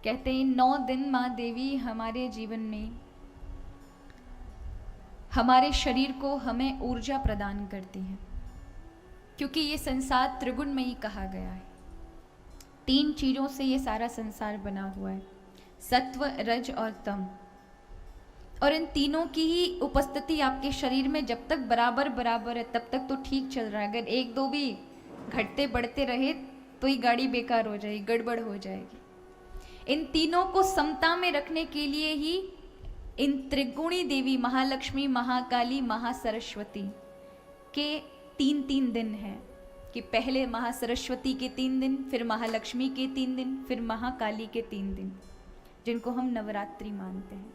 कहते हैं 9 दिन माँ देवी हमारे जीवन में हमारे शरीर को हमें ऊर्जा प्रदान करती है, क्योंकि ये संसार त्रिगुणमयी कहा गया है। 3 चीज़ों से ये सारा संसार बना हुआ है, सत्व, रज और तम। और इन तीनों की ही उपस्थिति आपके शरीर में जब तक बराबर बराबर है तब तक तो ठीक चल रहा है। अगर 1-2 भी घटते बढ़ते रहे तो ही गाड़ी बेकार हो जाएगी, गड़बड़ हो जाएगी। इन तीनों को समता में रखने के लिए ही इन त्रिगुणी देवी महालक्ष्मी, महाकाली, महासरस्वती के 3-3 दिन हैं कि पहले महासरस्वती के 3 दिन, फिर महालक्ष्मी के 3 दिन, फिर महाकाली के 3 दिन, जिनको हम नवरात्रि मानते हैं।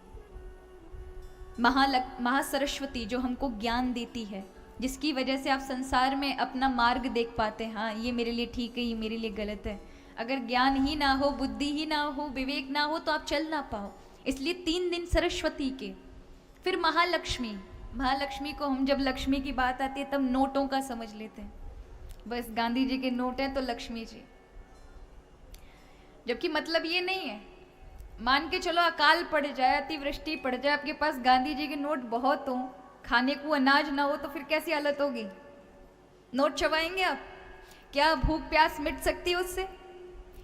महासरस्वती जो हमको ज्ञान देती है, जिसकी वजह से आप संसार में अपना मार्ग देख पाते हैं। हाँ, ये मेरे लिए ठीक है, ये मेरे लिए गलत है। अगर ज्ञान ही ना हो, बुद्धि ही ना हो, विवेक ना हो तो आप चल ना पाओ। इसलिए 3 दिन सरस्वती के। फिर महालक्ष्मी, महालक्ष्मी को हम जब लक्ष्मी की बात आती है तब नोटों का समझ लेते हैं, बस गांधी जी के नोट हैं तो लक्ष्मी जी। जबकि मतलब ये नहीं है। मान के चलो अकाल पड़ जाए, अतिवृष्टि पड़ जाए, आपके पास गांधी जी के नोट बहुत हो, खाने को अनाज ना हो तो फिर कैसी हालत होगी? नोट चबाएंगे आप? क्या भूख प्यास मिट सकती है उससे?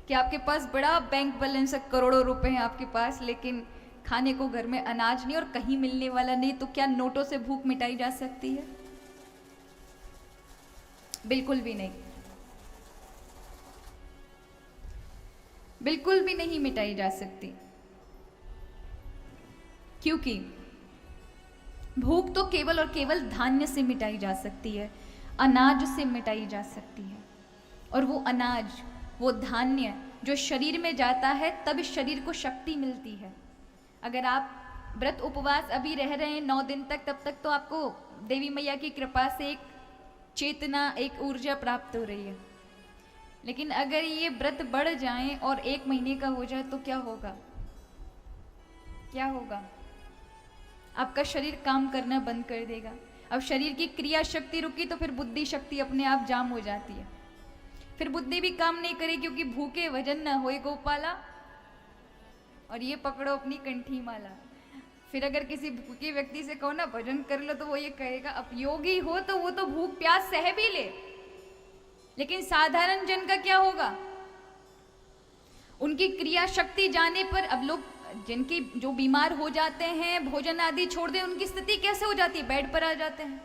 कि आपके पास बड़ा बैंक बैलेंस है, करोड़ों रुपए हैं आपके पास, लेकिन खाने को घर में अनाज नहीं और कहीं मिलने वाला नहीं, तो क्या नोटों से भूख मिटाई जा सकती है? बिल्कुल भी नहीं, बिल्कुल भी नहीं मिटाई जा सकती। क्योंकि भूख तो केवल और केवल धान्य से मिटाई जा सकती है, अनाज से मिटाई जा सकती है। और वो अनाज, वो धान्य जो शरीर में जाता है तब शरीर को शक्ति मिलती है। अगर आप व्रत उपवास अभी रह रहे हैं 9 दिन तक, तब तक तो आपको देवी मैया की कृपा से एक चेतना, एक ऊर्जा प्राप्त हो रही है। लेकिन अगर ये व्रत बढ़ जाए और 1 महीने का हो जाए तो क्या होगा? क्या होगा? आपका शरीर काम करना बंद कर देगा। अब शरीर की क्रिया शक्ति रुकी तो फिर बुद्धि शक्ति अपने आप जाम हो जाती है। फिर बुद्धि भी काम नहीं करे, क्योंकि भूखे भजन न होए गोपाला, और ये पकड़ो अपनी कंठी माला। फिर अगर किसी भूखे व्यक्ति से कहो ना भजन कर लो तो वो ये कहेगा, अब योगी हो तो वो तो भूख प्यास सह भी ले, लेकिन साधारण जन का क्या होगा? उनकी क्रिया शक्ति जाने पर अब लोग जिनकी जो बीमार हो जाते हैं, भोजन आदि छोड़ दें, उनकी स्थिति कैसे हो जाती है? बेड पर आ जाते हैं।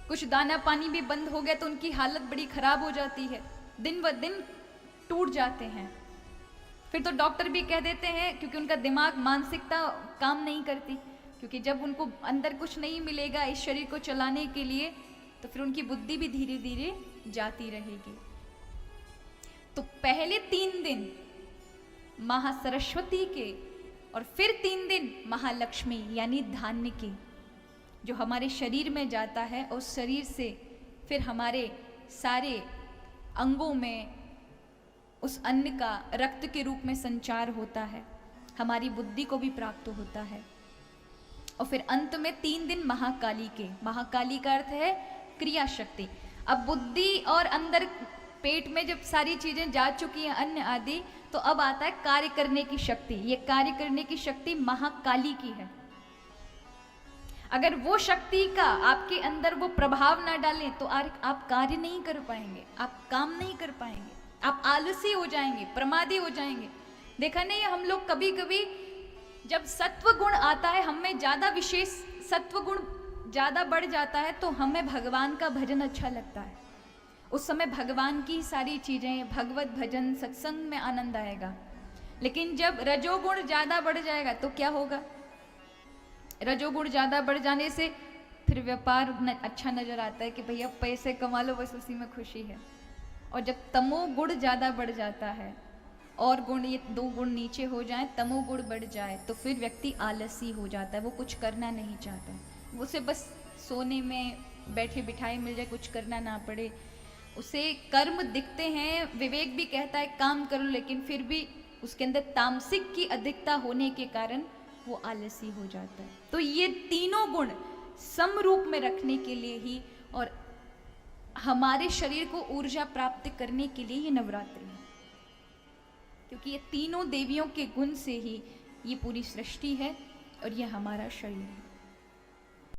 कुछ दाना पानी भी बंद हो गया तो उनकी हालत बड़ी खराब हो जाती है, दिन ब दिन टूट जाते हैं। फिर तो डॉक्टर भी कह देते हैं, क्योंकि उनका दिमाग, मानसिकता काम नहीं करती, क्योंकि जब उनको अंदर कुछ नहीं मिलेगा इस शरीर को चलाने के लिए तो फिर उनकी बुद्धि भी धीरे धीरे जाती रहेगी। तो पहले 3 दिन महासरस्वती के और फिर 3 दिन महालक्ष्मी यानी धान्य के, जो हमारे शरीर में जाता है, उस शरीर से फिर हमारे सारे अंगों में उस अन्न का रक्त के रूप में संचार होता है, हमारी बुद्धि को भी प्राप्त होता है। और फिर अंत में 3 दिन महाकाली के। महाकाली का अर्थ है क्रिया शक्ति। अब बुद्धि और अंदर पेट में जब सारी चीजें जा चुकी हैं, अन्न आदि, तो अब आता है कार्य करने की शक्ति। ये कार्य करने की शक्ति महाकाली की है। अगर वो शक्ति का आपके अंदर वो प्रभाव ना डालें तो आप कार्य नहीं कर पाएंगे, आप काम नहीं कर पाएंगे, आप आलसी हो जाएंगे, प्रमादी हो जाएंगे। देखा नहीं, हम लोग कभी कभी जब सत्व गुण आता है, हमें ज्यादा विशेष सत्व गुण ज्यादा बढ़ जाता है तो हमें भगवान का भजन अच्छा लगता है। उस समय भगवान की सारी चीजें, भगवत भजन, सत्संग में आनंद आएगा। लेकिन जब रजोगुण ज्यादा बढ़ जाएगा तो क्या होगा? रजोगुण ज्यादा बढ़ जाने से फिर व्यापार अच्छा नजर आता है कि भैया पैसे कमा लो, बस उसी में खुशी है। और जब तमोगुण ज्यादा बढ़ जाता है और गुण, ये 2 गुण नीचे हो जाए, तमोगुण बढ़ जाए, तो फिर व्यक्ति आलसी हो जाता है, वो कुछ करना नहीं चाहता है। उसे बस सोने में बैठे बिठाए मिल जाए, कुछ करना ना पड़े। उसे कर्म दिखते हैं, विवेक भी कहता है काम करो, लेकिन फिर भी उसके अंदर तामसिक की अधिकता होने के कारण वो आलसी हो जाता है। तो ये तीनों गुण समरूप में रखने के लिए ही और हमारे शरीर को ऊर्जा प्राप्त करने के लिए ये नवरात्रि है। क्योंकि ये तीनों देवियों के गुण से ही ये पूरी सृष्टि है और ये हमारा शरीर है।